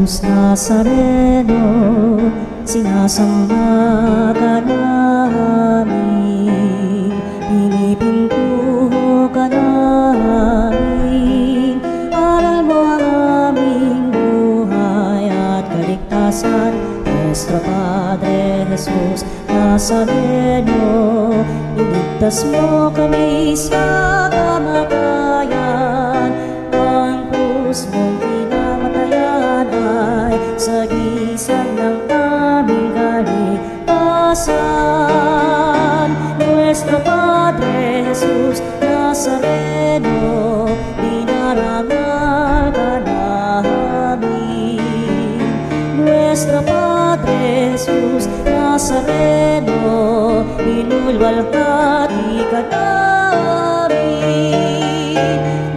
Jesus Nazareno, sinasamba ka namin, pinipintuho ka namin. Aral mo ang aming buhay at kaligtasan, Nuestro Padre Jesus Nazareno. Iligtas mo kami sa kamatayan, ang krus mong pinamatayan ay sagisag ng aming kaligtasan. Nuestro Padre Jesus Nazareno, dinarangal ka namin. Nuestro Padre Jesus Nazareno, inulwalhati ka namin.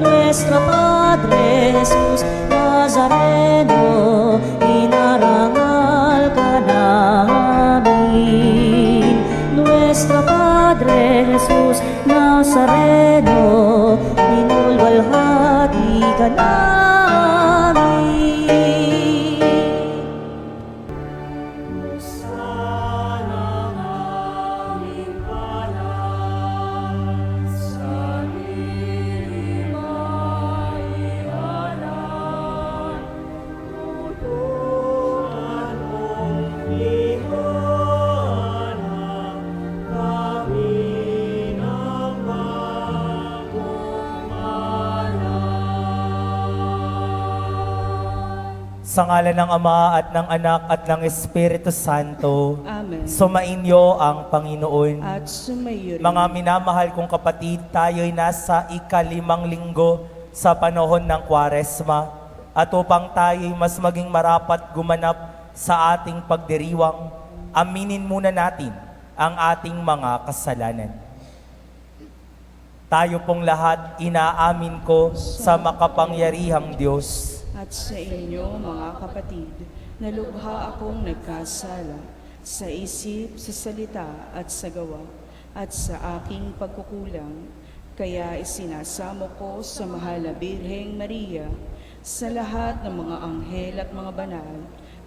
Nuestro Padre Jesus Nazareno, inarangal ka namin. Nuestro Padre Jesus Nazareno, inulwalhati ka namin. Sa ngalan ng Ama at ng Anak at ng Espiritu Santo, Amen. sumainyo ang Panginoon. At sumayo rin. Mga minamahal kong kapatid, tayo'y nasa ika-5 linggo sa panahon ng Kwaresma, at upang tayo'y mas maging marapat gumanap sa ating pagdiriwang, aminin muna natin ang ating mga kasalanan. Tayo pong lahat inaamin ko sa makapangyarihang Diyos. At sa inyo, mga kapatid, na lubha akong nagkasala sa isip, sa salita at sa gawa, at sa aking pagkukulang. Kaya isinasamo ko sa mahal na Birheng Maria, sa lahat ng mga anghel at mga banal,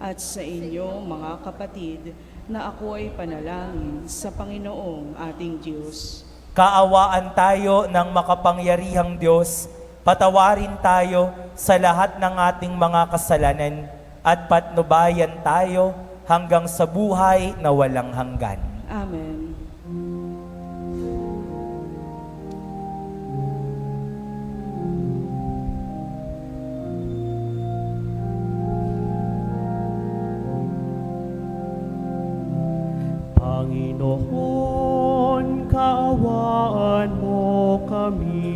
at sa inyo, mga kapatid, na ako ay panalangin sa Panginoong ating Diyos. Kaawaan tayo ng makapangyarihang Diyos, patawarin tayo sa lahat ng ating mga kasalanan at patnubayan tayo hanggang sa buhay na walang hanggan. Amen. Panginoon, kaawaan mo kami.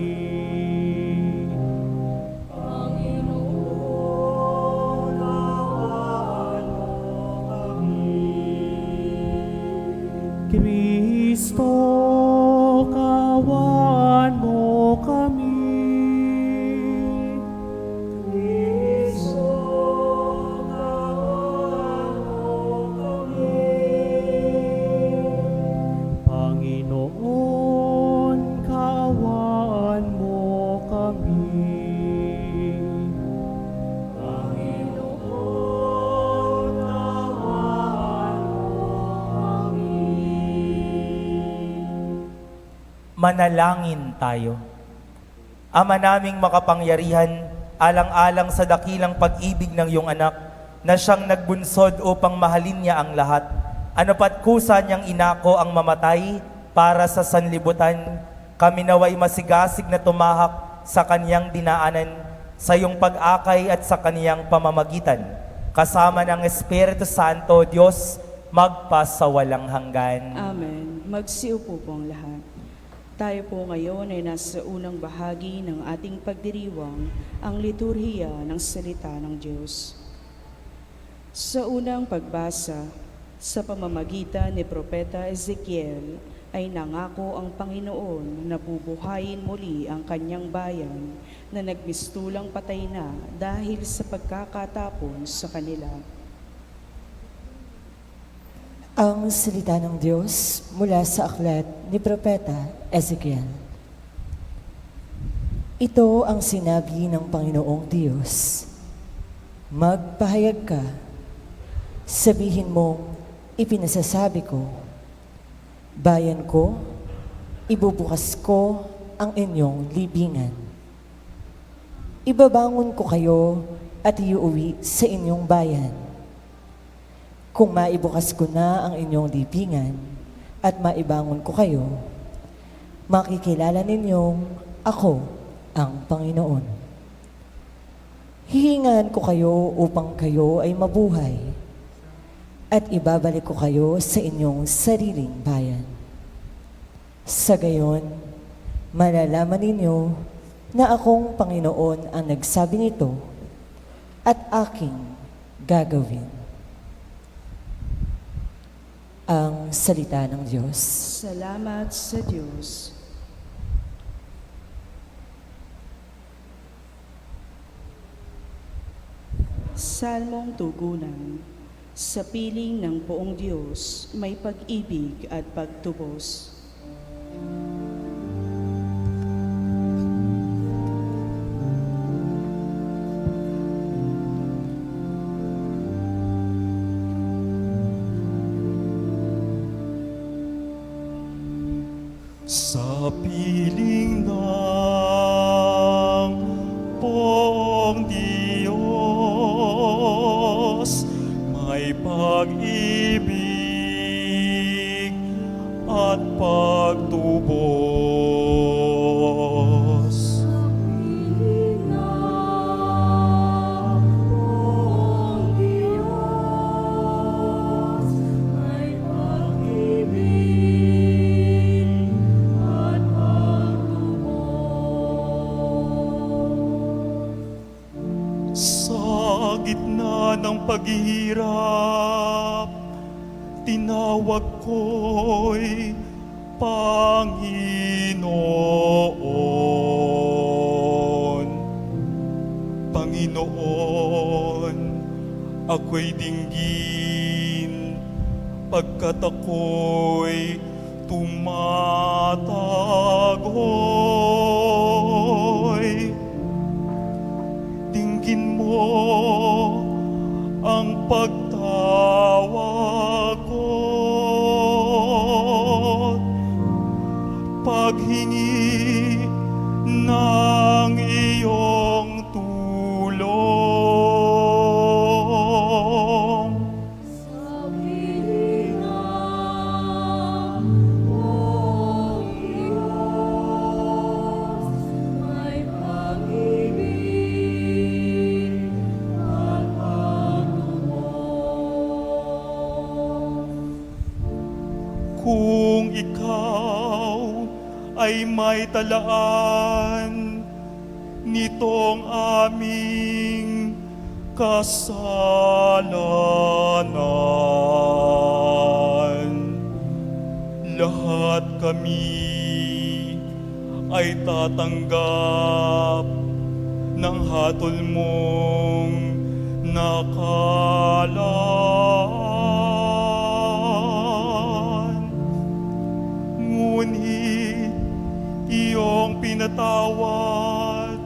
Kristo, kaawaan mo kami. Kristo, kaawaan mo kami. Panginoon, kaawaan mo kami. Panginoon, kaawaan mo kami. Manalangin tayo. Ama naming makapangyarihan, alang-alang sa dakilang pag-ibig ng iyong anak, na siyang nagbunsod upang mahalin niya ang lahat. Ano pat kusa niyang inako ang mamatay para sa sanlibutan, kami naway masigasig na tumahak sa kaniyang dinaanan, sa iyong pag-akay at sa kaniyang pamamagitan. Kasama ng Espiritu Santo, Diyos, magpasawalang hanggan. Amen. Magsiupo po ang lahat. Tayo po ngayon ay nasa unang bahagi ng ating pagdiriwang, ang liturhiya ng salita ng Diyos. Sa unang pagbasa, sa pamamagitan ni Propeta Ezekiel, ay nangako ang Panginoon na bubuhayin muli ang kanyang bayan na nagmistulang patay na dahil sa pagkakatapon sa kanila. Ang salita ng Diyos mula sa aklat ni Propeta Ezekiel. Ito ang sinabi ng Panginoong Diyos. Magpahayag ka. Sabihin mong ipinasasabi ko, bayan ko, ibubukas ko ang inyong libingan. Ibabangon ko kayo at iuwi sa inyong bayan. Kung maibukas ko na ang inyong libingan at maibangon ko kayo, makikilala ninyong ako ang Panginoon. Hihingan ko kayo upang kayo ay mabuhay at ibabalik ko kayo sa inyong sariling bayan. Sa gayon, malalaman ninyo na akong Panginoon ang nagsabi nito at aking gagawin. Ang salita ng Diyos. Salamat sa Diyos. Salmong Tugunan. Sa piling ng poong Diyos, may pag-ibig at pagtubos. Sa piling ng poong Diyos, may pag-ibig at pagtubos. Sa gitna ng paghihirap, tinawag ko'y Panginoon. Panginoon, ako'y dinggin, pagkat ako'y tumatagoy. Dinggin mo ang pagtawag ko, paghingi ng iyong tulong. Sa piling ng poong Diyos, may pag-ibig at pagtubos. Kung ikaw ay may talaan nitong aming kasalanan, lahat kami ay tatanggap ng hatol mong nakalaan. Ngunit iyong pinatawad,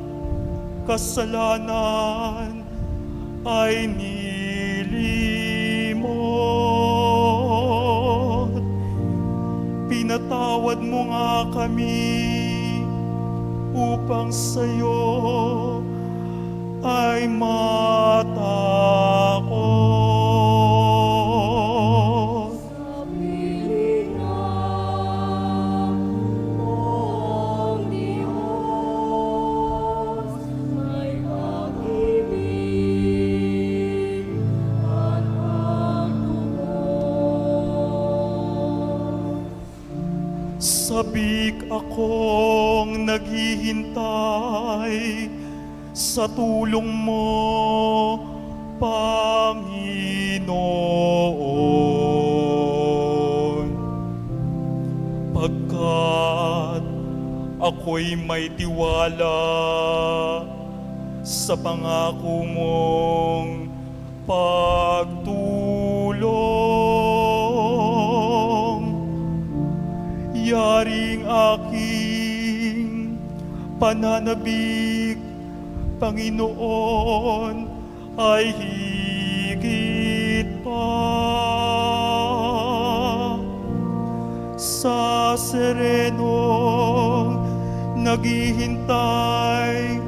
kasalanan ay nilimot. Pinatawad mo nga kami upang sa'yo ay matakot. Sa piling ng poong Diyos, may pag-ibig at pagtubos. Sabik akong naghihintay sa tulong mo, Panginoon. Pagkat ako'y may tiwala sa pangako mong pagtulong. Yaring aking pananabik, Panginoon, ay higit pa sa serenong naghihintay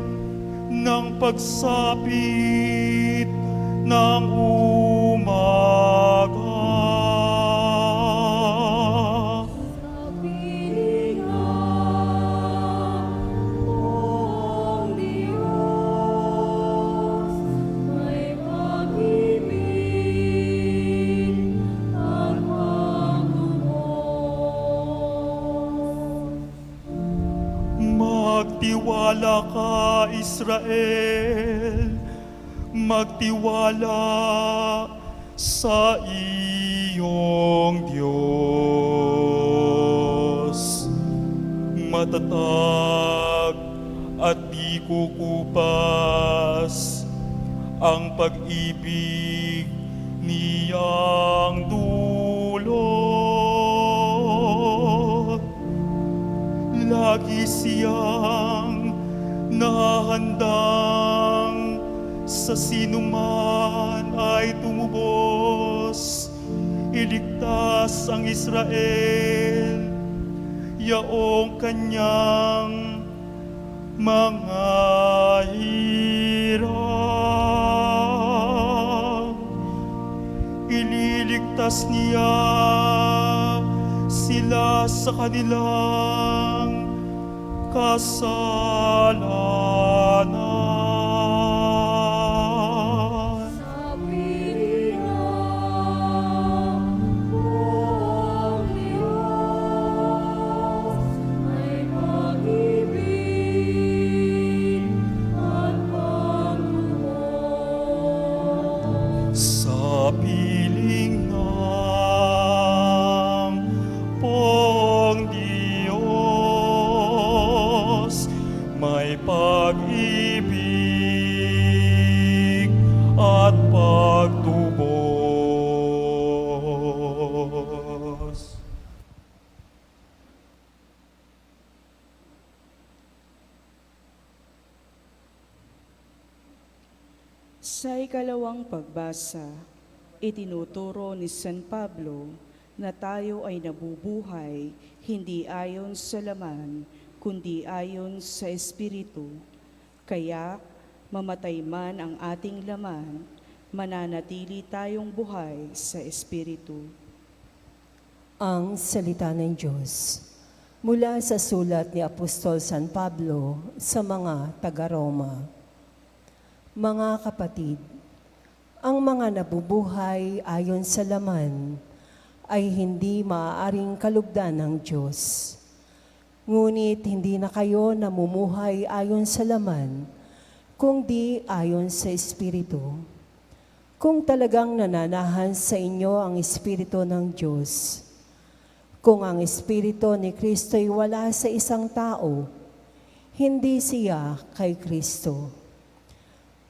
ng pagsapit ng umaga. Sa piling ng Diyos, may pag-ibig at pagtubos. Magtiwala ka, Israel, magtiwala sa iyong Diyos. Matatag at di kukupas ang pag-ibig niyang dulot. Lagi siyang nahandang sa sinuman ay tumubos. Iligtas ang Israel, yaong kanyang mga hirap. Ililigtas niya sila sa kanilang kasalanan. Sa piling ng Diyos, may pag-ibig at pagtubos. Sa piling ng Pong Diyos, may pag-ibig at pagtubos. Sa ikalawang pagbasa, itinuturo ni San Pablo na tayo ay nabubuhay hindi ayon sa laman, kundi ayon sa Espiritu. Kaya, mamatay man ang ating laman, mananatili tayong buhay sa Espiritu. Ang salita ng Diyos mula sa sulat ni Apostol San Pablo sa mga taga-Roma. Mga kapatid, ang mga nabubuhay ayon sa laman ay hindi maaaring kalugdan ng Diyos. Ngunit hindi na kayo namumuhay ayon sa laman, kundi ayon sa Espiritu. Kung talagang nananahan sa inyo ang Espiritu ng Diyos, kung ang Espiritu ni Kristo ay wala sa isang tao, hindi siya kay Kristo.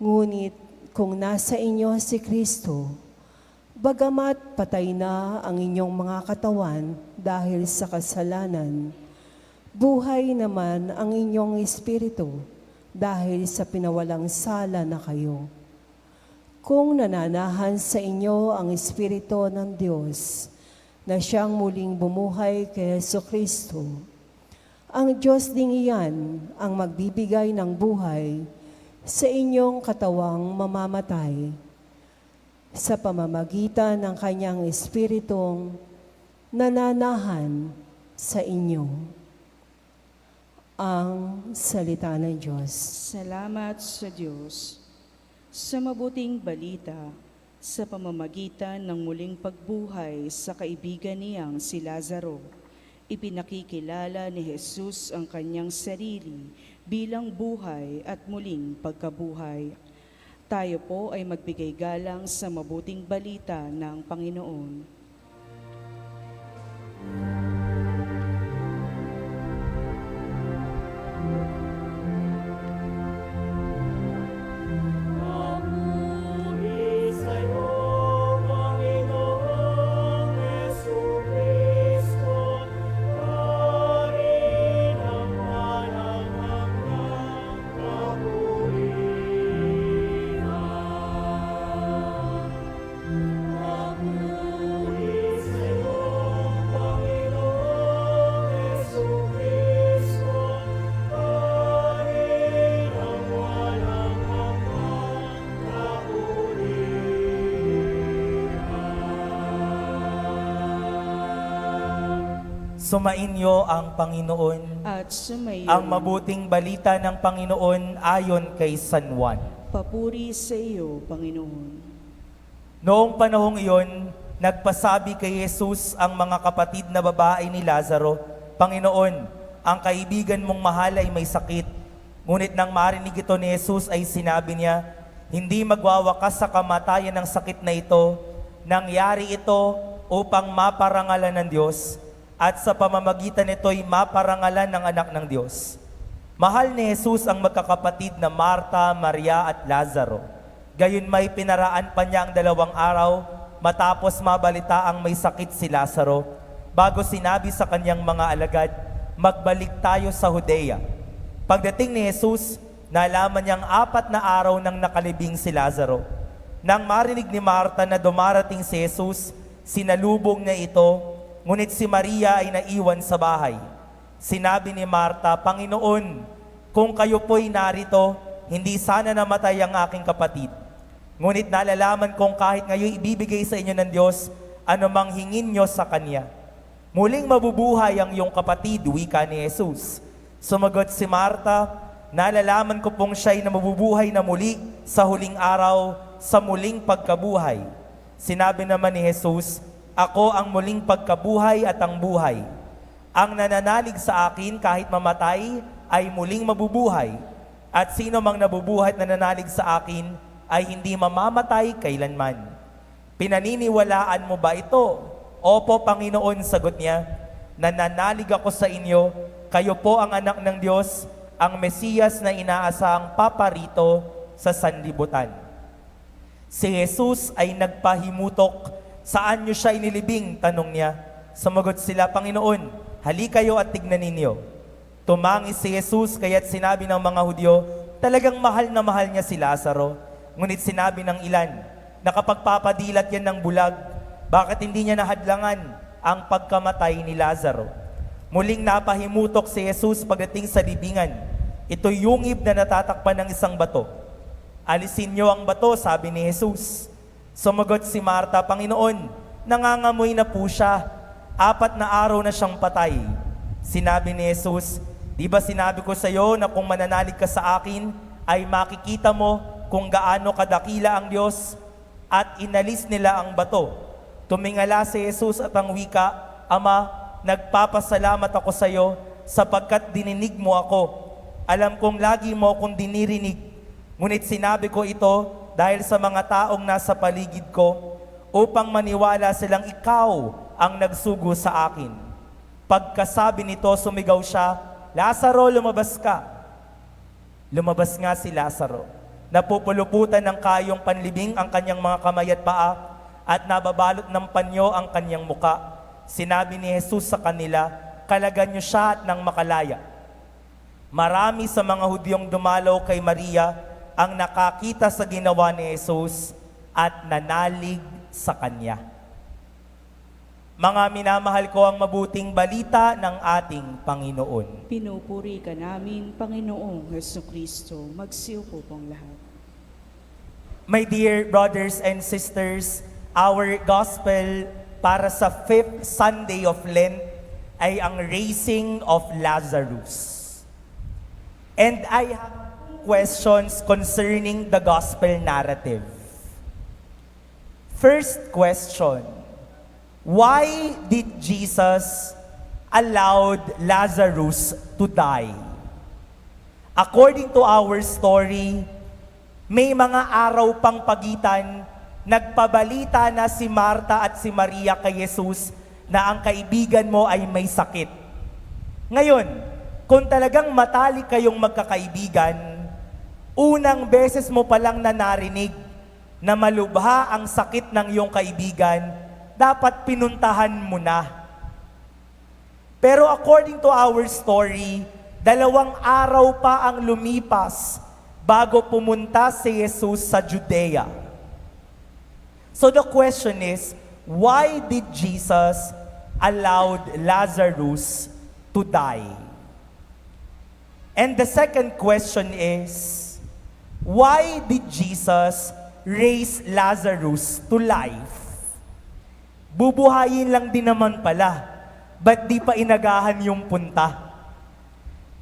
Ngunit kung nasa inyo si Kristo, bagamat patay na ang inyong mga katawan dahil sa kasalanan, buhay naman ang inyong espiritu dahil sa pinawalang sala na kayo. Kung nananahan sa inyo ang Espiritu ng Diyos na siyang muling bumuhay kay Jesucristo, ang Diyos ding iyan ang magbibigay ng buhay sa inyong katawang mamamatay sa pamamagitan ng kanyang Espiritong nananahan sa inyo. Ang salita ng Diyos. Salamat sa Diyos. Sa mabuting balita, sa pamamagitan ng muling pagbuhay sa kaibigan niyang si Lazaro, ipinakikilala ni Jesus ang kanyang sarili bilang buhay at muling pagkabuhay. Tayo po ay magbigay galang sa mabuting balita ng Panginoon. Papuri sa'yo, Panginoong Jesucristo, hari ng walang hanggang kapurihan. Sumainyo ang Panginoon. at sumayo. Ang mabuting balita ng Panginoon ayon kay San Juan. Papuri sa iyo, Panginoon. Noong panahong iyon, nagpasabi kay Jesus ang mga kapatid na babae ni Lazaro, Panginoon, ang kaibigan mong mahal ay may sakit. Ngunit nang marinig ito ni Jesus ay sinabi niya, hindi magwawakas sa kamatayan ng sakit na ito. Nangyari ito upang maparangalan ng Diyos at sa pamamagitan nito'y maparangalan ng anak ng Diyos. Mahal ni Jesus ang magkakapatid na Marta, Maria at Lazaro. Gayon may pinaraan pa niya ang 2 araw matapos mabalita ang may sakit si Lazaro bago sinabi sa kanyang mga alagad, magbalik tayo sa Judea. Pagdating ni Jesus, nalaman niyang 4 na araw nang nakalibing si Lazaro. Nang marinig ni Marta na dumarating si Jesus, sinalubong niya ito, ngunit si Maria ay naiwan sa bahay. Sinabi ni Marta, Panginoon, kung kayo po'y narito, hindi sana namatay ang aking kapatid. Ngunit nalalaman kong kahit ngayon ibibigay sa inyo ng Diyos, anumang hingin nyo sa Kanya. Muling mabubuhay ang iyong kapatid, wika ni Jesus. Sumagot si Marta, nalalaman ko pong siya'y na mabubuhay na muli sa huling araw, sa muling pagkabuhay. Sinabi naman ni Jesus, ako ang muling pagkabuhay at ang buhay. Ang nananalig sa akin kahit mamatay ay muling mabubuhay. At sino mang nabubuhay at nananalig sa akin ay hindi mamamatay kailanman. Pinaniniwalaan mo ba ito? Opo, Panginoon, sagot niya. Nananalig ako sa inyo, kayo po ang anak ng Diyos, ang Mesiyas na inaasahang paparito sa sanlibutan. Si Jesus ay nagpahimutok. Saan niyo siya inilibing? Tanong niya. Sumagot sila, Panginoon, hali kayo at tignan ninyo. Tumangis si Jesus kaya't sinabi ng mga Hudyo, talagang mahal na mahal niya si Lazaro. Ngunit sinabi ng ilan, nakapagpapadilat yan ng bulag, bakit hindi niya nahadlangan ang pagkamatay ni Lazaro? Muling napahimutok si Jesus pagdating sa libingan. Ito'y yungib na natatakpan ng isang bato. Alisin niyo ang bato, sabi ni Jesus. Sumagot si Marta, Panginoon, nangangamoy na po siya. 4 na araw na siyang patay. Sinabi ni Jesus, di ba sinabi ko sa iyo na kung mananalig ka sa akin, ay makikita mo kung gaano kadakila ang Diyos? At inalis nila ang bato. Tumingala si Jesus at ang wika, Ama, nagpapasalamat ako sa iyo sapagkat dininig mo ako. Alam kong lagi mo akong dinirinig. Ngunit sinabi ko ito dahil sa mga taong nasa paligid ko, upang maniwala silang ikaw ang nagsugo sa akin. Pagkasabi nito, sumigaw siya, Lazaro, lumabas ka. Lumabas nga si Lazaro. Napupuluputan ng kayong panlibing ang kanyang mga kamay at paa, at nababalot ng panyo ang kanyang muka. Sinabi ni Jesus sa kanila, kalagan niyo siya at nang makalaya. Marami sa mga Hudyong dumalaw kay Maria ang nakakita sa ginawa ni Jesus at nanalig sa Kanya. Mga minamahal ko, ang mabuting balita ng ating Panginoon. Pinupuri ka namin, Panginoong Hesukristo. Magsiupo pong lahat. My dear brothers and sisters, our gospel para sa 5th Sunday of Lent ay ang raising of Lazarus. And I have questions concerning the gospel narrative. First question, why did Jesus allowed Lazarus to die? According to our story, may mga araw pang pagitan, nagpabalita na si Marta at si Maria kay Jesus na ang kaibigan mo ay may sakit. Ngayon, kung talagang matalik kayong magkakaibigan, unang beses mo palang na narinig na malubha ang sakit ng iyong kaibigan, dapat pinuntahan mo na. Pero according to our story, 2 araw pa ang lumipas bago pumunta si Jesus sa Judea. So the question is, why did Jesus allowed Lazarus to die? And the second question is, why did Jesus raise Lazarus to life? Bubuhayin lang din naman pala. ba't di pa inagahan yung punta?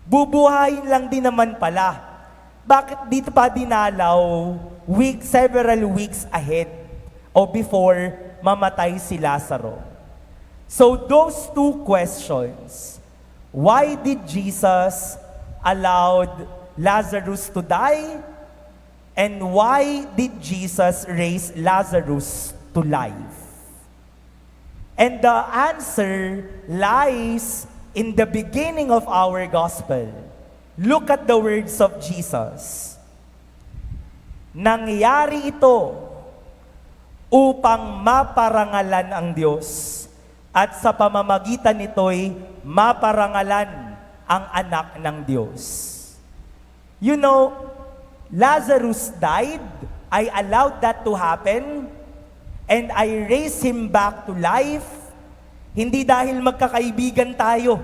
Bubuhayin lang din naman pala. Bakit dito pa dinalaw several weeks ahead o before mamatay si Lazaro? So those two questions, why did Jesus allowed Lazarus to die? And why did Jesus raise Lazarus to life? And the answer lies in the beginning of our gospel. Look at the words of Jesus. Nangyari ito upang maparangalan ang Diyos at sa pamamagitan nito'y maparangalan ang anak ng Diyos. You know, Lazarus died, I allowed that to happen, and I raised him back to life, hindi dahil magkakaibigan tayo,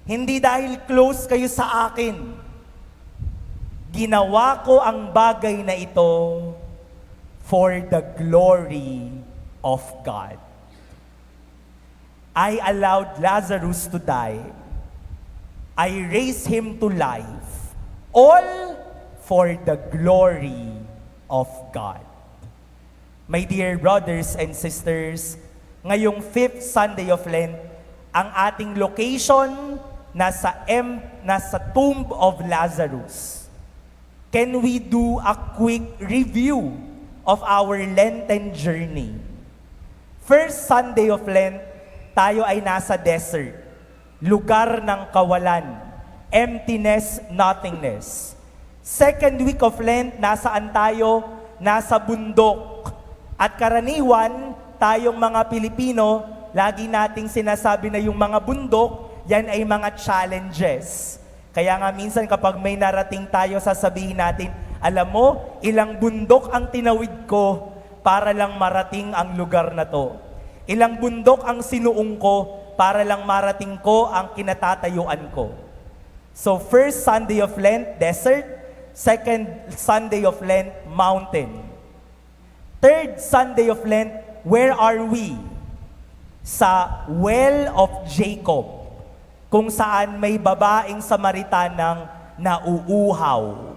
hindi dahil close kayo sa akin. Ginawa ko ang bagay na ito for the glory of God. I allowed Lazarus to die. I raised him to life. All for the glory of God. My dear brothers and sisters, ngayong 5th Sunday of Lent, ang ating location nasa tomb of Lazarus. Can we do a quick review of our Lenten journey? First Sunday of Lent, tayo ay nasa desert, lugar ng kawalan, emptiness, nothingness. Second week of Lent, nasaan tayo? Nasa bundok. At karaniwan, tayong mga Pilipino, lagi nating sinasabi na yung mga bundok, yan ay mga challenges. Kaya nga minsan kapag may narating tayo, sasabihin natin, alam mo, ilang bundok ang tinawid ko para lang marating ang lugar na to. Ilang bundok ang sinuong ko para lang marating ko ang kinatatayuan ko. So first Sunday of Lent, desert. Second Sunday of Lent, mountain. Third Sunday of Lent, where are we? Sa well of Jacob, kung saan may babaeng Samaritanang nauuhaw.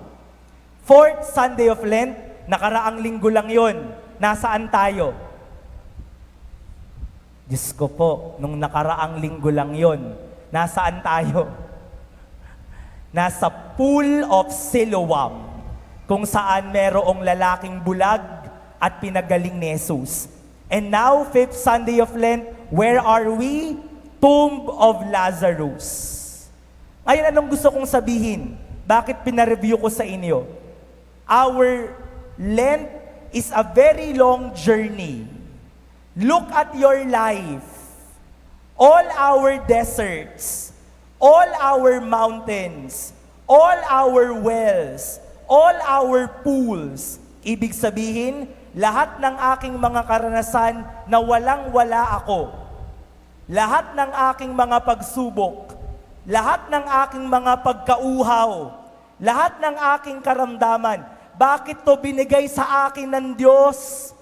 Fourth Sunday of Lent, nakaraang linggo lang yon. Nasaan tayo? Diyos ko po, nung nakaraang linggo lang yon, nasaan tayo? Nasa pool of Siloam, kung saan merong lalaking bulag at pinagaling ni Jesus. And now, 5th Sunday of Lent, where are we? Tomb of Lazarus. Ngayon, anong gusto kong sabihin? Bakit pinareview ko sa inyo? Our Lent is a very long journey. Look at your life. All our deserts, all our mountains, all our wells, all our pools. Ibig sabihin, lahat ng aking mga karanasan na walang-wala ako. Lahat ng aking mga pagsubok, lahat ng aking mga pagkauhaw, lahat ng aking karamdaman, bakit to binigay sa akin ng Diyos?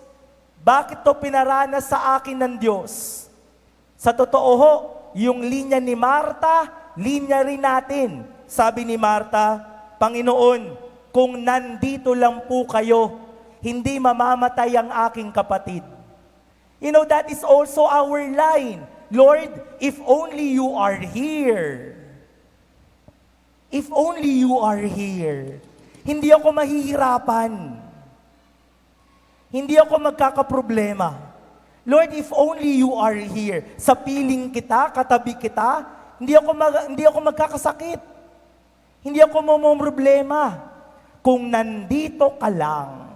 Bakit to pinaranas sa akin ng Diyos? Sa totoo ho, yung linya ni Marta, linya rin natin. Sabi ni Marta, Panginoon, kung nandito lang po kayo, hindi mamamatay ang aking kapatid. You know, that is also our line. Lord, if only you are here. If only you are here. Hindi ako mahihirapan. Hindi ako magkakaproblema. Lord, if only you are here. Sa piling kita, katabi kita, hindi ako magkakasakit. Hindi ako mamumroblema. Kung nandito ka lang.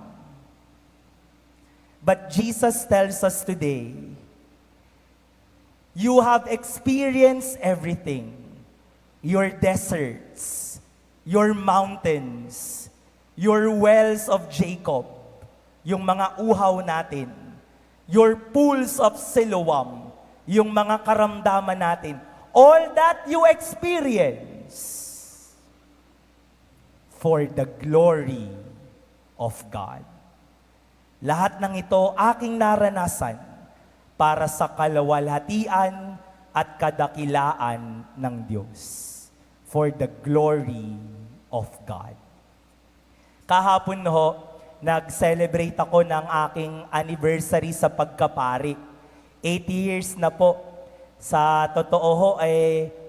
But Jesus tells us today, you have experienced everything. Your deserts, your mountains, your wells of Jacob, yung mga uhaw natin, your pools of Siloam, yung mga karamdaman natin, all that you experience for the glory of God. Lahat ng ito aking naranasan para sa kalawalhatian at kadakilaan ng Diyos for the glory of God. Kahapon ho, nag-celebrate ako ng aking anniversary sa pagkapari. 80 years na po. Sa totoo ho,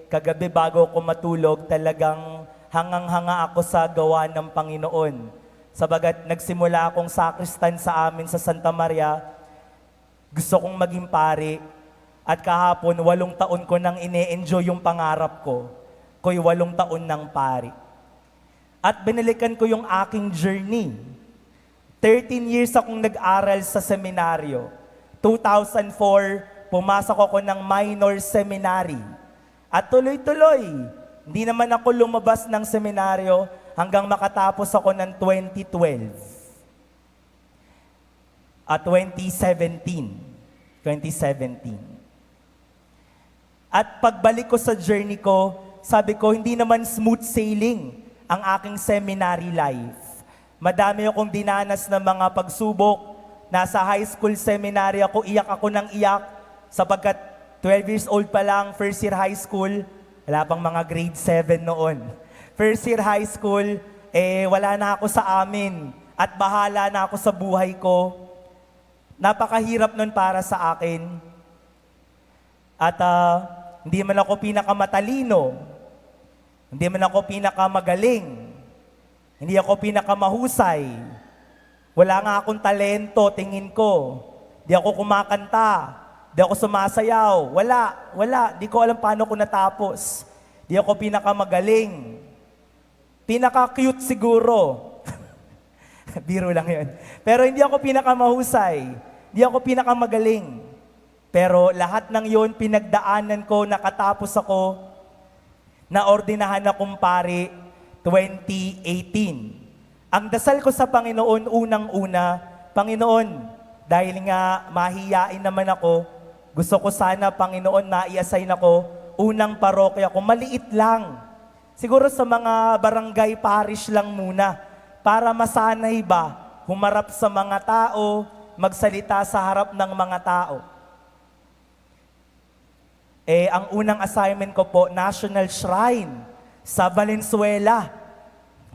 kagabi bago ako matulog, talagang hangang-hanga ako sa gawa ng Panginoon. Sabagat nagsimula akong sakristan sa amin sa Santa Maria, gusto kong maging pari. At kahapon, 8 taon ko nang ine-enjoy yung pangarap ko. Ko'y 8 taon ng pari. At binalikan ko yung aking journey. 13 years akong nag-aral sa seminaryo. 2004, pumasok ako ng minor seminary. At tuloy-tuloy, hindi naman ako lumabas ng seminaryo hanggang makatapos ako ng 2012. At 2017. At pagbalik ko sa journey ko, sabi ko, hindi naman smooth sailing ang aking seminary life. Madami akong dinanas ng mga pagsubok. Nasa high school seminary ako, iyak ako ng iyak sapagkat 12 years old pa lang, first year high school, wala pang mga grade 7 noon. First year high school, wala na ako sa amin at bahala na ako sa buhay ko. Napakahirap nun para sa akin. At hindi man ako pinakamatalino, hindi man ako pinakamagaling, hindi ako pinakamahusay. Wala nga akong talento, tingin ko. Di ako kumakanta, di ako sumasayaw. Wala. Di ko alam paano ko natapos. Di ako pinakamagaling. Pinaka-cute siguro. Biro lang yun. Pero hindi ako pinakamahusay. Hindi ako pinakamagaling. Pero lahat ng yun, pinagdaanan ko, nakatapos ako, naordinahan akong pari 2018. Ang dasal ko sa Panginoon, unang-una, Panginoon, dahil nga mahiyain naman ako, gusto ko sana, Panginoon, na i-assign ako, unang parokya ko, maliit lang. Siguro sa mga barangay parish lang muna, para masanay ba, humarap sa mga tao, magsalita sa harap ng mga tao. Ang unang assignment ko po, National Shrine sa Valenzuela.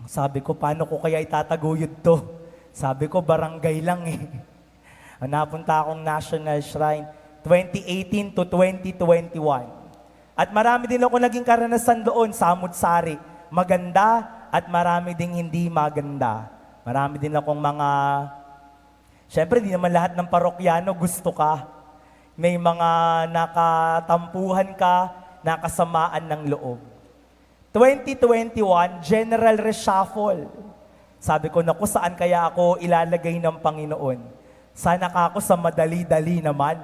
Sabi ko, paano ko kaya itataguyod to? Sabi ko, barangay lang eh. Napunta akong National Shrine 2018 to 2021. At marami din ako naging karanasan doon, samut-sari. Maganda at marami ding hindi maganda. Marami din akong mga... Siyempre, di naman lahat ng parokyano gusto ka. May mga nakatampuhan ka, nakasamaan ng loob. 2021, General Reshuffle. Sabi ko, naku, saan kaya ako ilalagay ng Panginoon? Sana ka ako sa madali-dali naman.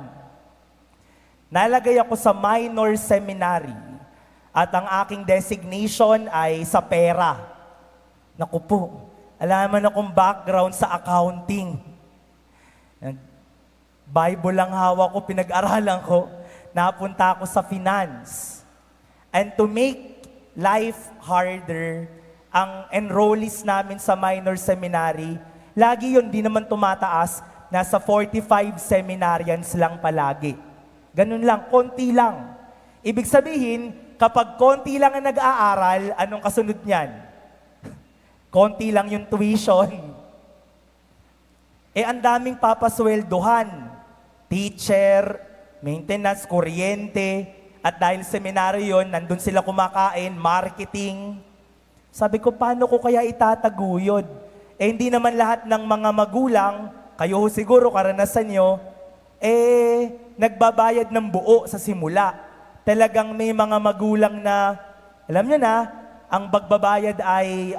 Nalagay ako sa minor seminary at ang aking designation ay sa pera. Naku po, alam naman akong background sa accounting. Bible lang hawak ko, pinag-aralan ko. Napunta ako sa finance. And to make life harder, ang enrollees namin sa minor seminary, lagi yun, di naman tumataas, nasa 45 seminarians lang palagi. Ganun lang, konti lang. Ibig sabihin, kapag konti lang ang nag-aaral, anong kasunod niyan? Konti lang yung tuition. Ang daming papasweldohan. Teacher, maintenance, kuryente, at dahil seminaryo yun, nandun sila kumakain, marketing. Sabi ko, paano ko kaya itataguyod? Hindi naman lahat ng mga magulang, kayo siguro karanasan nyo, nagbabayad ng buo sa simula. Talagang may mga magulang na, alam nyo na, ang pagbabayad ay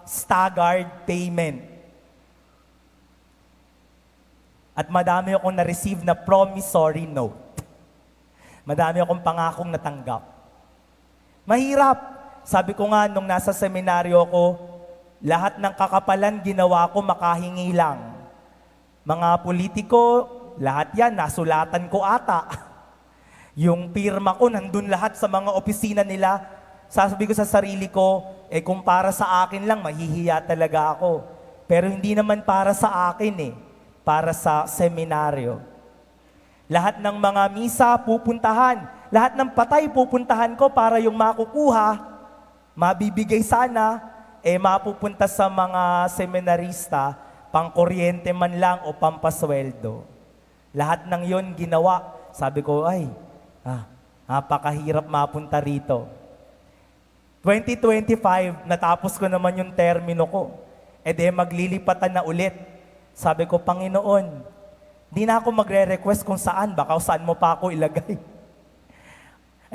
staggered payment. At madami akong na-receive na promissory note. Madami akong pangakong natanggap. Mahirap. Sabi ko nga, nung nasa seminaryo ko, lahat ng kakapalan ginawa ko makahingi lang. Mga politiko, lahat yan, nasulatan ko ata. Yung pirma ko, nandun lahat sa mga opisina nila. Sasabi ko sa sarili ko, kung para sa akin lang, mahihiya talaga ako. Pero hindi naman para sa akin para sa seminaryo. Lahat ng mga misa pupuntahan, lahat ng patay pupuntahan ko para yung makukuha, mabibigay sana, mapupunta sa mga seminarista, pangkuryente man lang o pampasweldo. Lahat ng yon ginawa. Sabi ko, napakahirap mapunta rito. 2025, natapos ko naman yung termino ko. Maglilipatan na ulit. Sabi ko, Panginoon, di na ako magre-request kung saan, baka saan mo pa ako ilagay.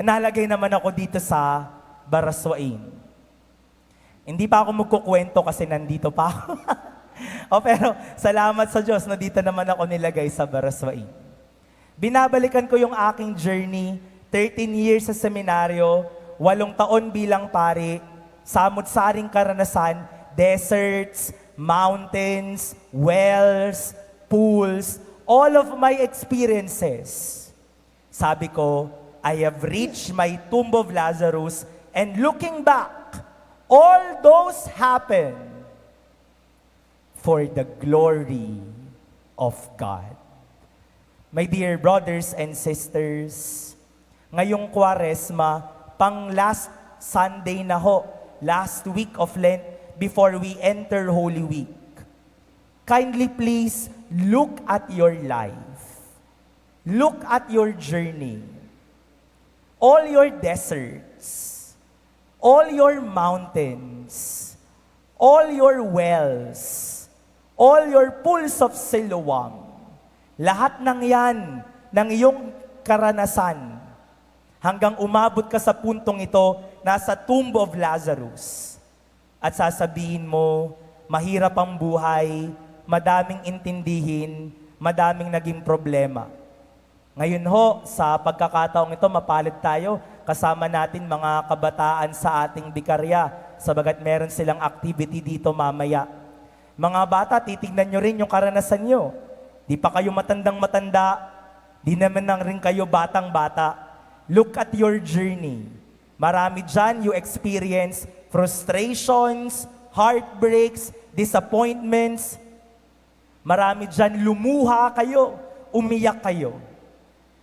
Nalagay naman ako dito sa Baraswain. Hindi pa ako magkukwento kasi nandito pa ako. Pero salamat sa Diyos na dito naman ako nilagay sa Baraswain. Binabalikan ko yung aking journey, 13 years sa seminaryo, 8 taon bilang pari, samot-saring karanasan, deserts, mountains, wells, pools, all of my experiences. Sabi ko, I have reached my tomb of Lazarus, and looking back, all those happened for the glory of God. My dear brothers and sisters, ngayong Kwaresma, pang last Sunday na ho, last week of Lent, before we enter Holy Week. Kindly please look at your life. Look at your journey. All your deserts, all your mountains, all your wells, all your pools of Siloam, lahat ng yan, ng iyong karanasan, hanggang umabot ka sa puntong ito, nasa tomb of Lazarus. At sasabihin mo, mahirap ang buhay, madaming intindihin, madaming naging problema. Ngayon ho, sa pagkakataong ito, mapalad tayo, kasama natin mga kabataan sa ating bikarya, sabagat meron silang activity dito mamaya. Mga bata, titignan nyo rin yung karanasan nyo. Di pa kayo matandang-matanda, di naman nang rin kayo batang-bata. Look at your journey. Marami dyan you experience frustrations, heartbreaks, disappointments. Marami dyan lumuha kayo, umiyak kayo.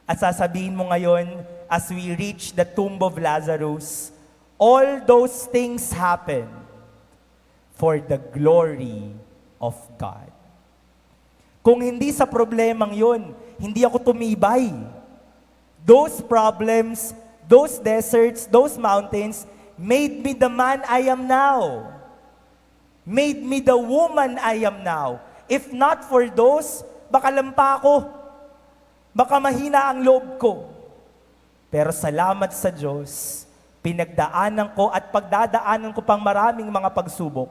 At sasabihin mo ngayon, as we reach the tomb of Lazarus, all those things happen for the glory of God. Kung hindi sa problemang yun, hindi ako tumibay. Those problems, those deserts, those mountains, made me the man I am now. Made me the woman I am now. If not for those, baka lampa ako. Baka mahina ang loob ko. Pero salamat sa Diyos, pinagdaanan ko at pagdadaanan ko pang maraming mga pagsubok.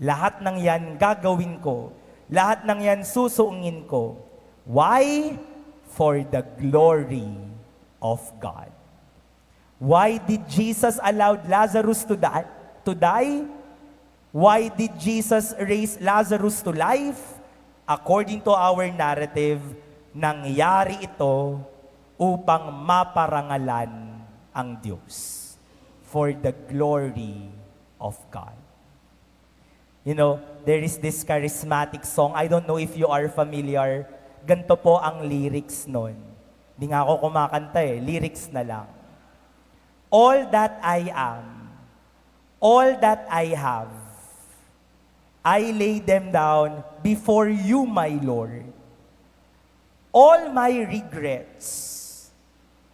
Lahat ng yan gagawin ko. Lahat ng yan susuungin ko. Why? For the glory of God. Why did Jesus allow Lazarus to die? Why did Jesus raise Lazarus to life? According to our narrative, nangyari ito upang maparangalan ang Diyos. For the glory of God. You know, there is this charismatic song. I don't know if you are familiar. Ganito po ang lyrics nun. Hindi nga ako kumakanta lyrics na lang. All that I am, all that I have, I lay them down before you, my Lord. All my regrets,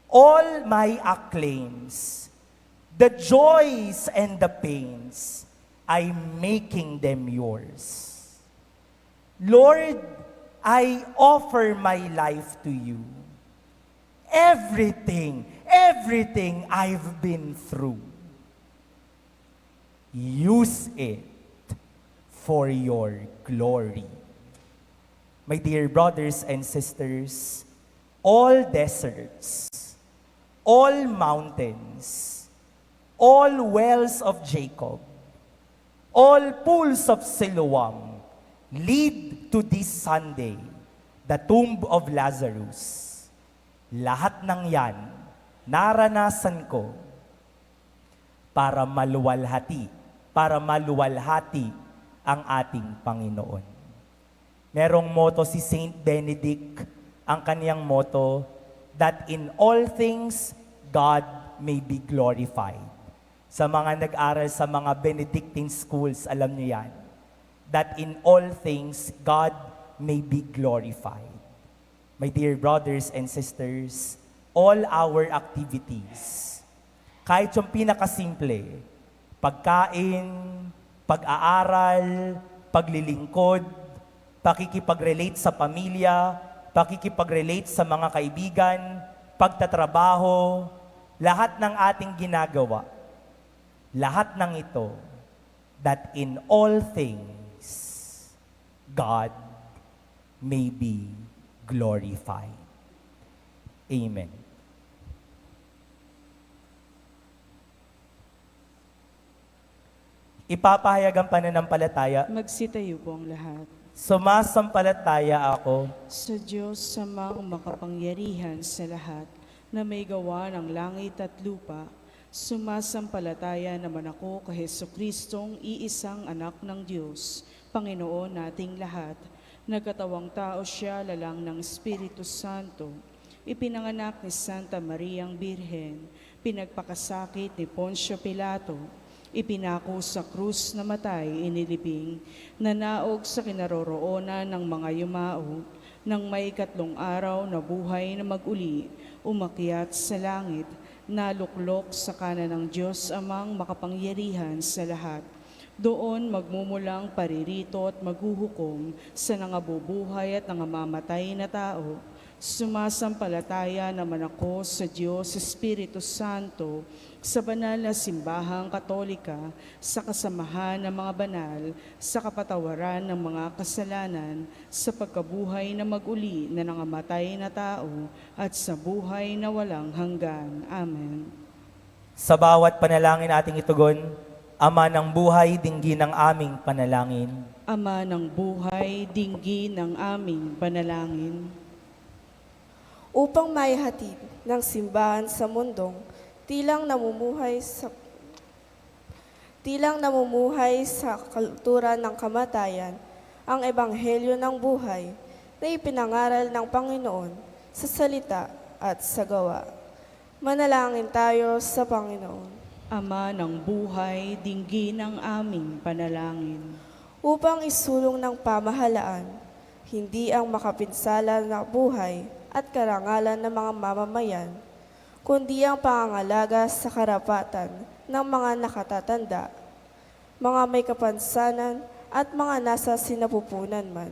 all my acclaims, the joys and the pains, I'm making them yours. Lord, I offer my life to you. Everything I've been through, use it for your glory. My dear brothers and sisters, all deserts, all mountains, all wells of Jacob, all pools of Siloam lead to this Sunday, the tomb of Lazarus. Lahat ng yan, naranasan ko para maluwalhati ang ating Panginoon. Merong motto si Saint Benedict, ang kaniyang motto, that in all things God may be glorified. Sa mga nag-aral sa mga Benedictine schools, alam niyo yan. That in all things God may be glorified. My dear brothers and sisters, all our activities, kahit yung pinakasimple, pagkain, pag-aaral, paglilingkod, pakikipag-relate sa pamilya, pakikipag-relate sa mga kaibigan, pagtatrabaho, lahat ng ating ginagawa, lahat ng ito, that in all things, God may be glorified. Amen. Ipapahayag ang pananampalataya. Magsitayo po ang lahat. Sumasampalataya ako Sa Diyos samang makapangyarihan sa lahat, na may gawa ng langit at lupa, sumasampalataya naman ako kay Jesucristong iisang anak ng Diyos, Panginoon nating lahat. Nagkatawang tao siya lalang ng Espiritu Santo, ipinanganak ni Santa Mariang Birhen, pinagpakasakit ni Poncio Pilato, ipinako sa krus na matay, inilibing, nanaog sa kinaroroonan ng mga yumao, nang may 3 araw na buhay na mag-uli, umakyat sa langit, naluklok sa kanan ng Diyos amang makapangyarihan sa lahat. Doon magmumulang paririto at maghuhukom sa nangabubuhay at nangamamatay na tao. Sumasampalataya naman ako sa Diyos Espiritu Santo, sa banal na simbahang katolika, sa kasamahan ng mga banal, sa kapatawaran ng mga kasalanan, sa pagkabuhay na mag-uli na nangamatay na tao, at sa buhay na walang hanggan. Amen. sa bawat panalangin ating itugon, Ama ng buhay, dinggin ng aming panalangin. Ama ng buhay, dinggin ng aming panalangin. Upang maihatid ng simbahan sa mundong tilang namumuhay sa kultura ng kamatayan ang ebanghelyo ng buhay na ipinangaral ng Panginoon sa salita at sa gawa. Manalangin tayo sa Panginoon. Ama ng buhay, dinggin ng aming panalangin. Upang isulong ng pamahalaan, hindi ang makapinsala na buhay at karangalan ng mga mamamayan, kundi ang pangangalaga sa karapatan ng mga nakatatanda, mga may kapansanan at mga nasa sinapupunan man.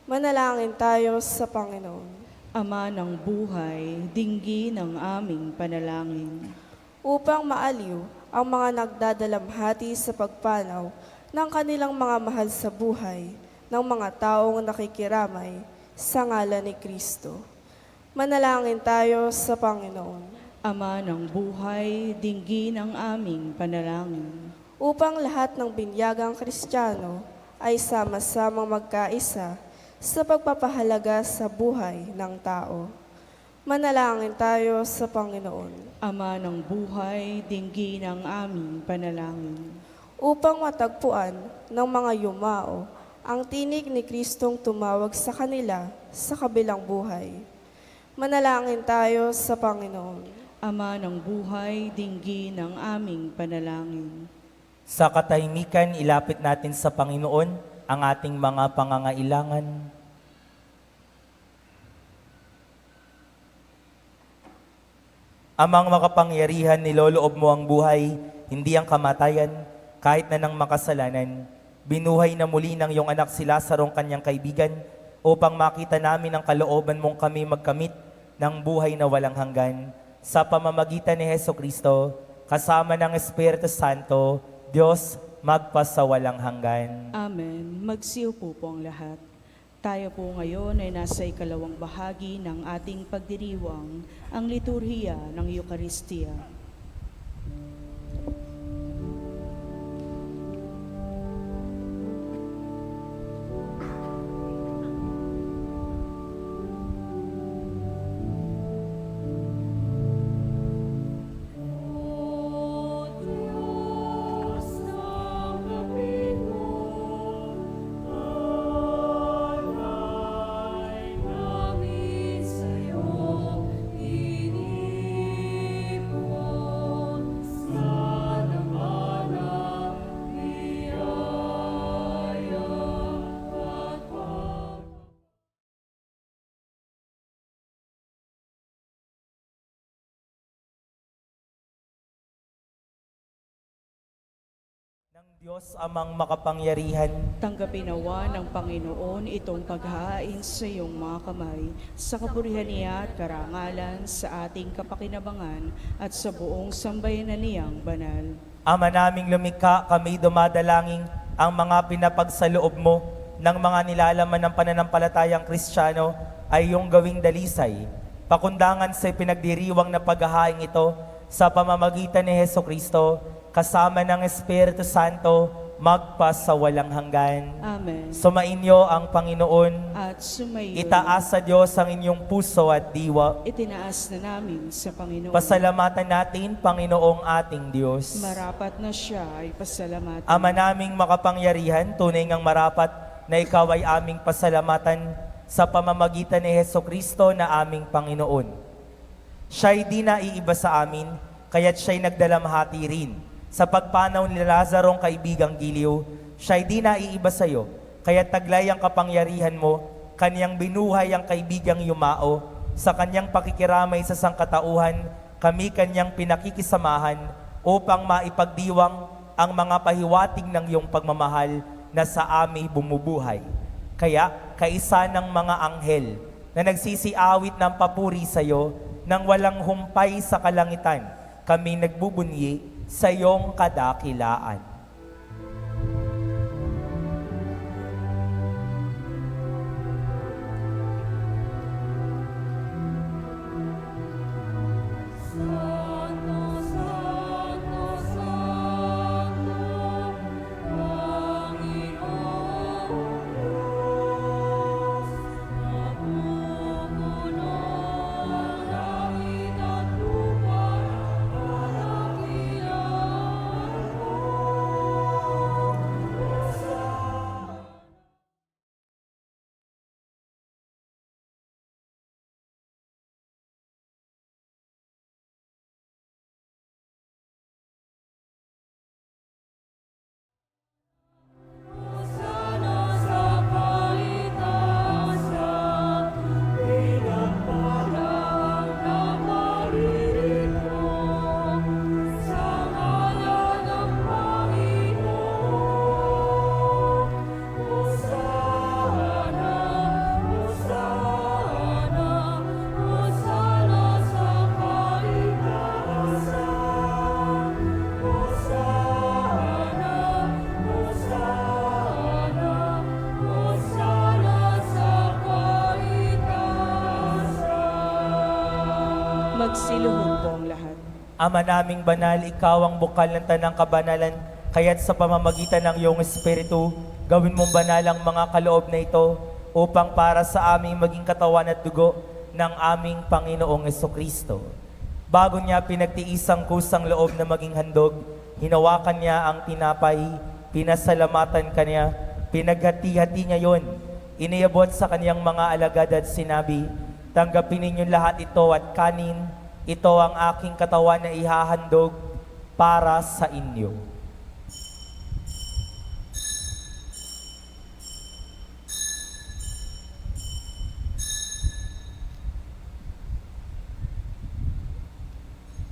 Manalangin tayo sa Panginoon. Ama ng buhay, dinggin ng aming panalangin. Upang maaliw ang mga nagdadalamhati sa pagpanaw ng kanilang mga mahal sa buhay ng mga taong nakikiramay sa ngalan ni Kristo. Manalangin tayo sa Panginoon. Ama ng buhay, dinggin ang aming panalangin. Upang lahat ng binyagang Kristiyano ay sama-samang magkaisa sa pagpapahalaga sa buhay ng tao. Manalangin tayo sa Panginoon. Ama ng buhay, dinggin ang aming panalangin. Upang matagpuan ng mga yumao ang tinig ni Kristong tumawag sa kanila sa kabilang buhay. Manalangin tayo sa Panginoon. Ama ng buhay, dinggin ang aming panalangin. Sa katahimikan, ilapit natin sa Panginoon ang ating mga pangangailangan. Amang makapangyarihan, niloloob mo ang buhay, hindi ang kamatayan, kahit na ng makasalanan. Binuhay na muli ng iyong anak si Lazaro, kanyang kaibigan, upang makita namin ang kalooban mong kami magkamit ng buhay na walang hanggan. Sa pamamagitan ni Jesucristo, kasama ng Espiritu Santo, Diyos magpasawalang hanggan. Amen. Magsiupo po ang lahat. Tayo po ngayon ay nasa ikalawang bahagi ng ating pagdiriwang, ang liturhiya ng Eucharistia. O Diyos ng Panginoon, alay namin sa'yo, ng Diyos amang makapangyarihan, Tanggapin nawa ng Panginoon itong paghahain sa iyong mga kamay, sa kapurihan niya at karangalan, sa ating kapakinabangan at sa buong sambayanan niyang banal. Ama naming lumikha, kami dumadalangin ang mga pinapagsaloob mo ng mga nilalaman ng pananampalatayang Kristiyano ay iyong gawing dalisay. Pakundangan sa pinagdiriwang na paghahain ito sa pamamagitan ni Heso Kristo, kasama ng Espiritu Santo, magpas sa walang hanggan. Amen. Sumainyo ang Panginoon. At sumayo, Itaas sa Diyos ang inyong puso at diwa. itinaas na namin sa Panginoon. Pasalamatan natin, Panginoong ating Diyos. Marapat na siya ay pasalamatan. Ama naming makapangyarihan, tunay ngang marapat na ikaw ay aming pasalamatan sa pamamagitan ni Heso Kristo na aming Panginoon. Siya'y di naiiba sa amin, kaya't siya'y nagdalamhati rin. Sa pagpanaw ni Lazarong kaibigang Giliw, siya'y di naiiba sa iyo, kaya't taglay ang kapangyarihan mo, kanyang binuhay ang kaibigang Yumao, sa kanyang pakikiramay sa sangkatauhan, kami kanyang pinakikisamahan, upang maipagdiwang ang mga pahiwatig ng iyong pagmamahal na sa amin bumubuhay. Kaya, kaisa ng mga anghel na nagsisiawit ng papuri sa iyo, nang walang humpay sa kalangitan, kami nagbubunyi sa iyong kadakilaan. Santo, Santo, Santo, Panginoong Diyos, napupuno ang langit at lupa, kadakilaan mo. Sana sa kaitaasan, pinagpalang na maririto, sa ngalan ng Panginoon. Hosana, Hosana, Hosana sa kaitaasan. Hosana, Hosana, Hosana sa kaitaasan. Magsiluhod po ang lahat. Ama naming banal, ikaw ang bukal ng tanang kabanalan, kaya't sa pamamagitan ng iyong Espiritu, gawin mong banal ang mga kaloob na ito, upang para sa aming maging katawan at dugo ng aming Panginoong Jesucristo. Bago niya pinagtiis ang kusang loob na maging handog, hinawakan niya ang tinapay, pinasalamatan kanya, pinaghati-hati niya yon, iniabot sa kaniyang mga alagad at sinabi, tanggapin ninyo lahat ito at kanin, ito ang aking katawan na ihahandog para sa inyo.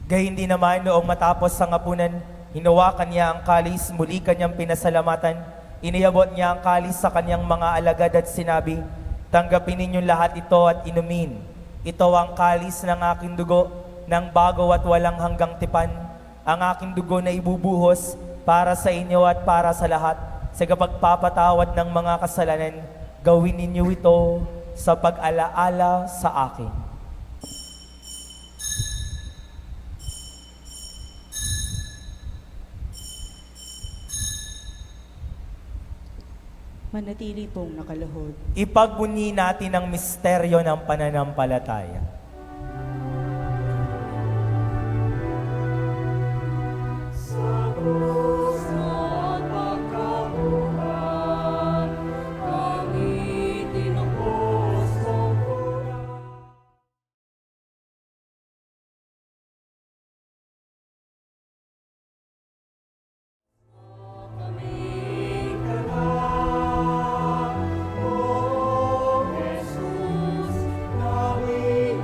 Gayun din naman noong matapos ang hapunan, hinawakan niya ang kalis, muli kanyang pinasalamatan, iniabot niya ang kalis sa kanyang mga alagad at sinabi, tanggapin ninyo lahat ito at inumin. Ito ang kalis ng aking dugo, ng bago at walang hanggang tipan, ang aking dugo na ibubuhos para sa inyo at para sa lahat, sa kapagpapatawad ng mga kasalanan, gawin ninyo ito sa pag-alaala sa akin. Manatili pong nakaluhod. Ipagbunyi natin ang misteryo ng pananampalataya. Sa puso at pagkabuhay, kami tinubos mong buhay. Kami kalang, O Jesus, namin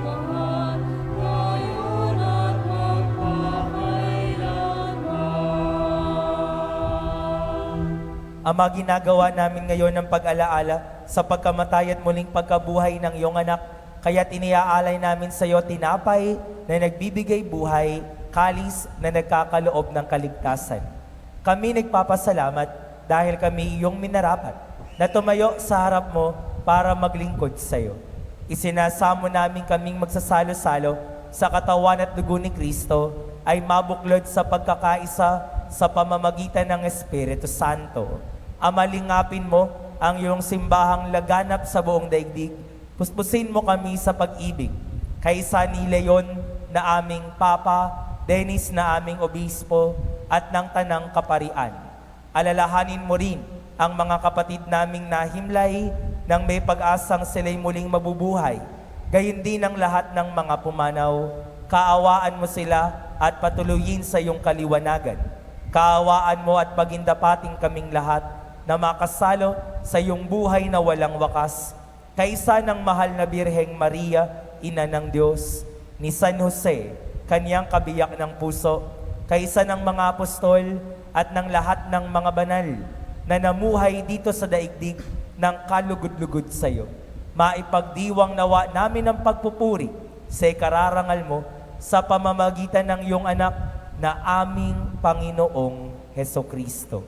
Ama, ginagawa namin ngayon ng pag-alaala sa pagkamatay at muling pagkabuhay ng iyong anak, kaya't iniaalay namin sa iyo tinapay na nagbibigay buhay, kalis na nagkakaloob ng kaligtasan. Kami nagpapasalamat dahil kami iyong minarapat na tumayo sa harap mo para maglingkod sa iyo. Isinasamo namin kaming magsasalo-salo sa katawan at dugo ni Kristo ay mabuklod sa pagkakaisa sa pamamagitan ng Espiritu Santo. Amalingapin mo ang iyong simbahang laganap sa buong daigdig. Puspusin mo kami sa pag-ibig. Kaisa ni Leon na aming Papa, Dennis na aming Obispo, at ng Tanang Kaparian. Alalahanin mo rin ang mga kapatid naming nahimlay nang may pag-asang sila'y muling mabubuhay. Gayon din ang lahat ng mga pumanaw. Kaawaan mo sila at patuloyin sa iyong kaliwanagan. Kaawaan mo at pagindapating kaming lahat na makasalo sa iyong buhay na walang wakas. Kaisa ng mahal na Birheng Maria, Ina ng Diyos, ni San Jose, kanyang kabiyak ng puso, kaisa ng mga apostol at ng lahat ng mga banal na namuhay dito sa daigdig ng kalugod-lugod sa iyo. Maipagdiwang nawa namin ang pagpupuri sa ikararangal mo sa pamamagitan ng iyong anak na aming Panginoong Hesukristo.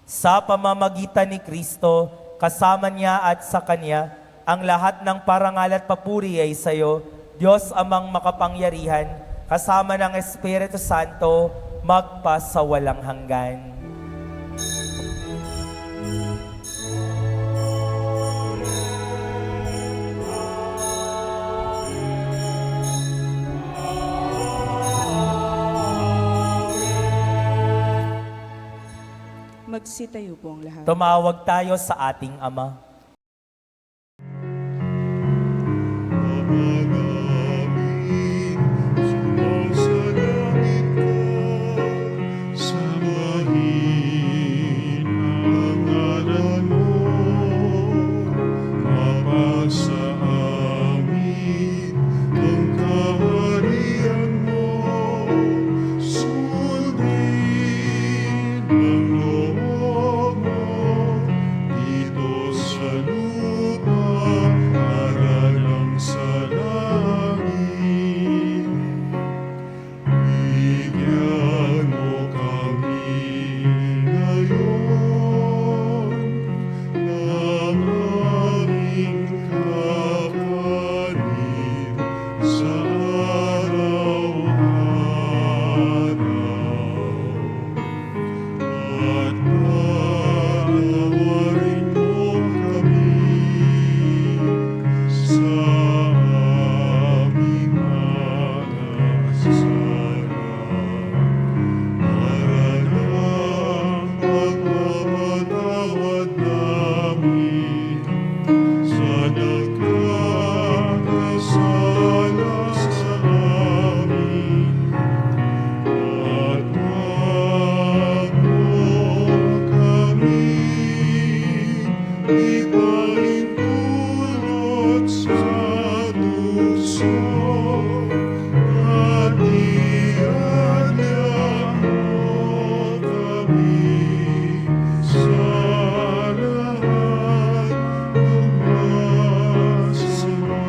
Sa pamamagitan ni Kristo, kasama niya at sa Kanya, ang lahat ng parangal at papuri ay sa iyo, Diyos amang makapangyarihan, kasama ng Espiritu Santo, magpa sa walang hanggan. Magsitayo po ang lahat. Tumawag tayo sa ating Ama. Ama namin, sumasalangit ka, sambahin ang ngalan mo, mapasa amin ang kaharian mo, sundin ang loob mo dito sa lupa para lang sa langit. Bigyan mo kami ngayon ng aming kakanin sa araw-araw. At patawarin mo kami sa aming mga kasalanan, para ng pagpapatawad namin sa nagkakasala sa amin. At wag mo kami ipahintulot sa tukso, at iadya mo kami sa lahat ng masama.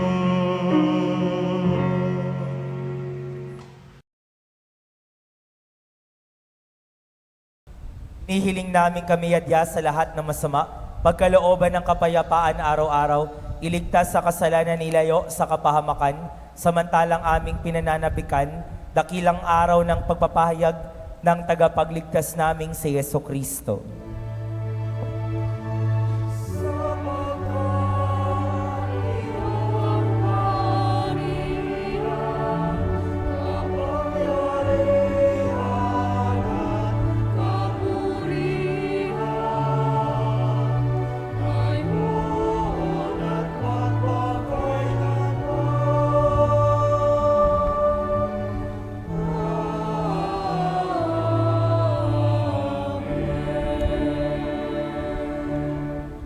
Nihiling namin kami adya sa lahat ng masama, pagkalooban ng kapayapaan araw-araw, iligtas sa kasalanan nilayo sa kapahamakan, samantalang aming pinananabikan, dakilang araw ng pagpapahayag ng tagapagligtas naming si Jesucristo.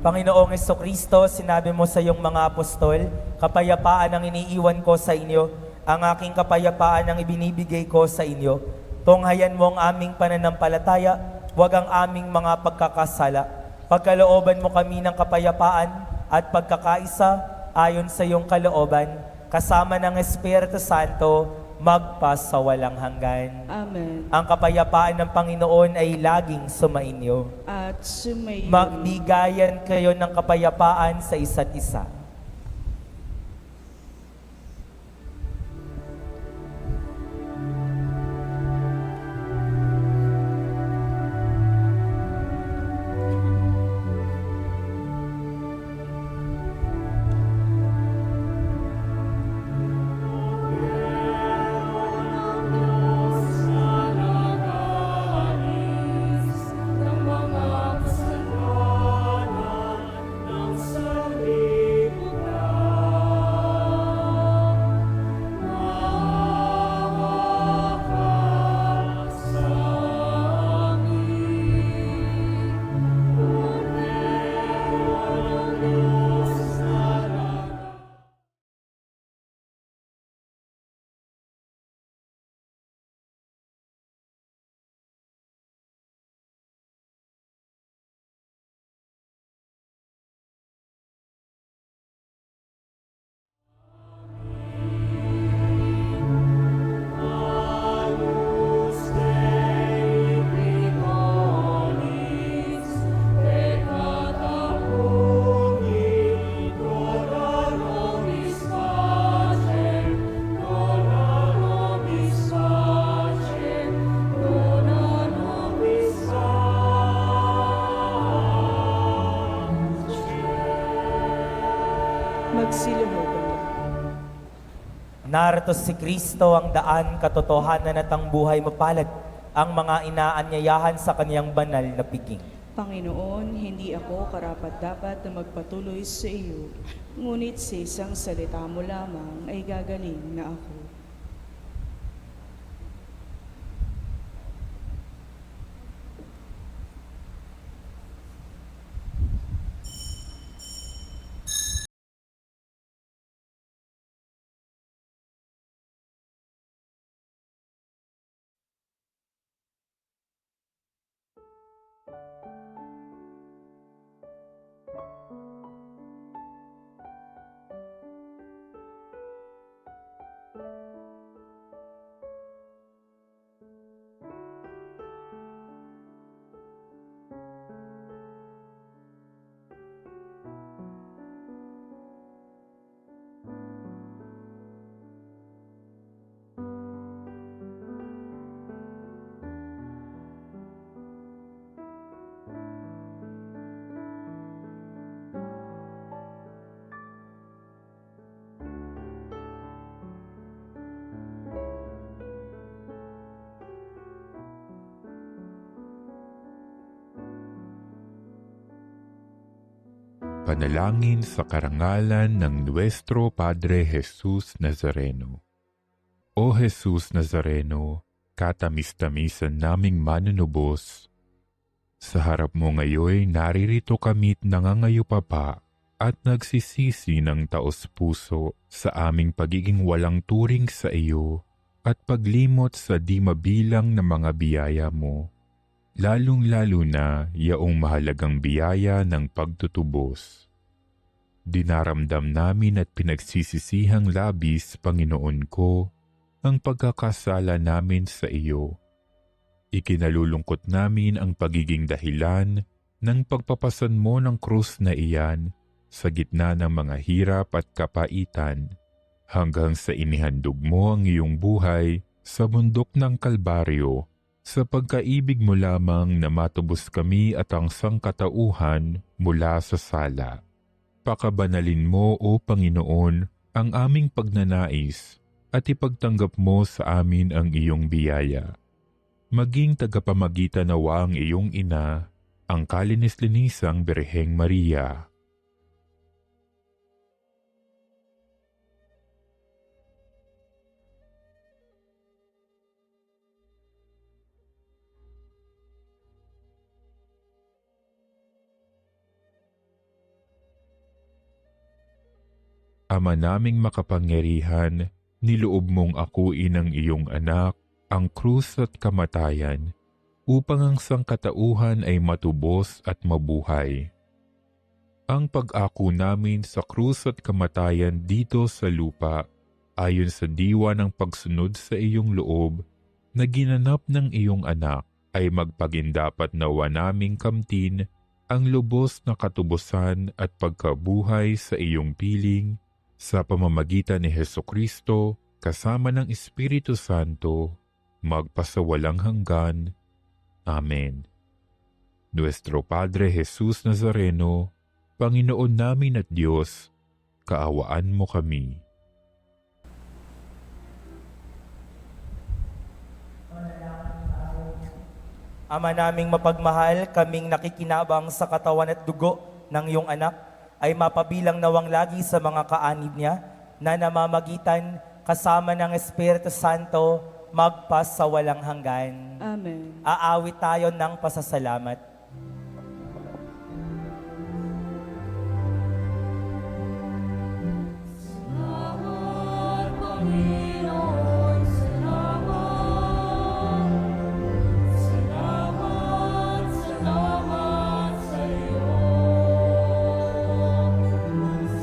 Panginoong Jesucristo, sinabi mo sa iyong mga apostol, kapayapaan ang iniiwan ko sa inyo, ang aking kapayapaan ang ibinibigay ko sa inyo. Tunghayan mo ang aming pananampalataya huwag ang aming mga pagkakasala. Pagkalooban mo kami ng kapayapaan at pagkakaisa ayon sa iyong kalooban, kasama ng Espiritu Santo, magpasawalang hanggan. Amen. Ang kapayapaan ng Panginoon ay laging sumainyo. At sumayo. Magbigayan kayo ng kapayapaan sa isa't isa. ng mga kasalanan ng sanlibutan. Maawa ka sa amin. Kordero ng Diyos na naghihintay. Agnus Dei Trigonis, peccata mundi, dona nobis pacem, dona nobis pacem, dona nobis pacem. Magsiluhod ang lahat. Narito si Kristo ang daan, katotohanan at ang buhay, mapalad ang mga inaanyayahan sa kaniyang banal na piging. Panginoon, hindi ako karapat-dapat na magpatuloy sa iyo, ngunit sa isang salita mo lamang ay gagaling na ako. Panalangin sa karangalan ng Nuestro Padre Jesus Nazareno. O Jesus Nazareno, katamis-tamisan naming manunubos, sa harap mo ngayon naririto kami't nangangayupapa at nagsisisi ng taos-puso sa aming pagiging walang turing sa iyo at paglimot sa di mabilang na mga biyaya mo. Lalong-lalo na yaong mahalagang biyaya ng pagtutubos. Dinaramdam namin at pinagsisisihang labis, Panginoon ko, ang pagkakasala namin sa iyo. Ikinalulungkot namin ang pagiging dahilan ng pagpapasan mo ng krus na iyan sa gitna ng mga hirap at kapaitan, hanggang sa inihandog mo ang iyong buhay sa bundok ng Kalbaryo, sa pagkaibig mo lamang na matubos kami at ang sangkatauhan mula sa sala. Pakabanalin mo, O Panginoon, ang aming pagnanais at ipagtanggap mo sa amin ang iyong biyaya. Maging tagapamagitan nawa ang iyong ina, ang kalinis-linisang Birheng Maria. Ama naming makapangyarihan, niloob mong akuin ang iyong anak, ang krus at kamatayan, upang ang sangkatauhan ay matubos at mabuhay. Ang pag-ako namin sa krus at kamatayan dito sa lupa, ayon sa diwa ng pagsunod sa iyong loob, na ginanap ng iyong anak, ay magpagindapat nawa naming kamtin ang lubos na katubusan at pagkabuhay sa iyong piling sa pamamagitan ni Hesukristo kasama ng Espiritu Santo, magpasawalang hanggan. Amen. Nuestro Padre Jesus Nazareno, Panginoon namin at Diyos, kaawaan mo kami. Ama naming mapagmahal, kaming nakikinabang sa katawan at dugo ng iyong anak, ay mapabilang nawang lagi sa mga kaanib niya na namamagitan kasama ng Espiritu Santo magpas sa walang hanggan. Amen. Aawit tayo ng pasasalamat. Salamat, Panginoon, salamat. Salamat, salamat sa iyo.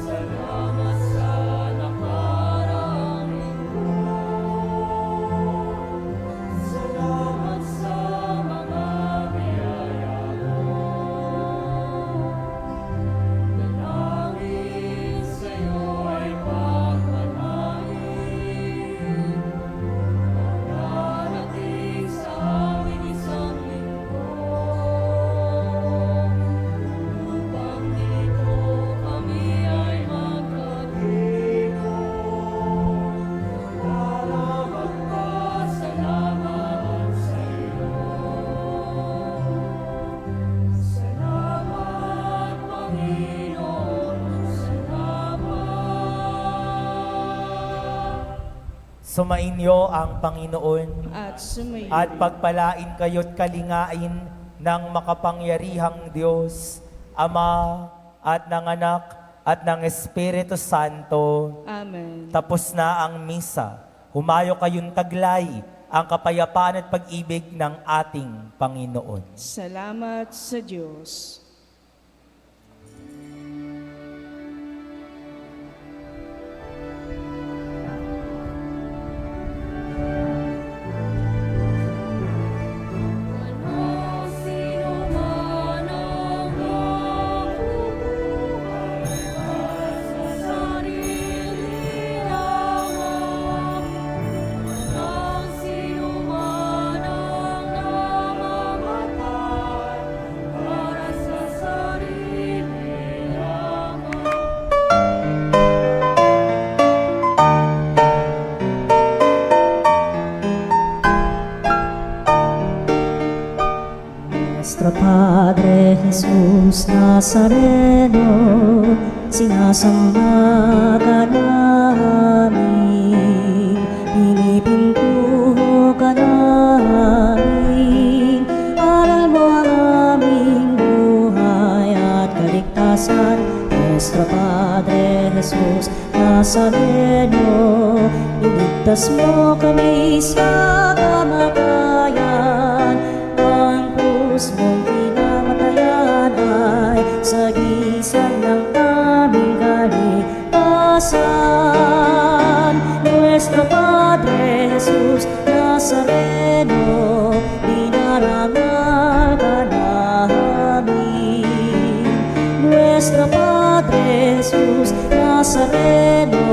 Salamat sa nakarang linggo. Salamat sa mga biyaya mo. Dalangin sa iyo ay pagmanahin. Pagdarating sa amin isang linggo. Upang dito kami ay magkatino. Para magpasalamat sa iyo. Salamat, Panginoon, salamat. Sumainyo ang Panginoon At sumayo. at pagpalain kayo't kalingain ng makapangyarihang Diyos, Ama at ng Anak at ng Espiritu Santo. Amen. Tapos na ang misa. Humayo kayong taglay ang kapayapaan at pag-ibig ng ating Panginoon. Salamat sa Diyos. Ano sino man ang nabubuhay sa sarili lamang. Ano sino man ang namamatay para sa sarili lamang. Nuestro Padre Jesús Nazareno, sinasamba ka namin, pinipintuho ka namin, aral mo ang aming buhay at kaligtasan. Nuestro Padre Jesús Nazareno, iligtas mo kami sa kamatayan. Ang krus mong pinamatayan ay sagisag ng aming kaligtasan. Nuestro Padre Jesus Nazareno, dinarangal ka namin. Nuestro Padre Jesus Nazareno,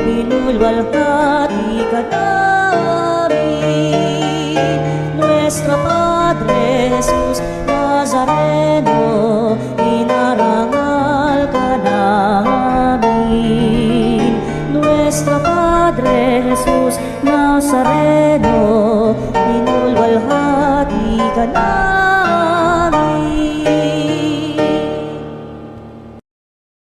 inulwalhati ka namin. Nuestro Padre Jesus Nazareno, inarangal ka namin. Nuestro Padre Jesus Nazareno, inulwalhati ka namin.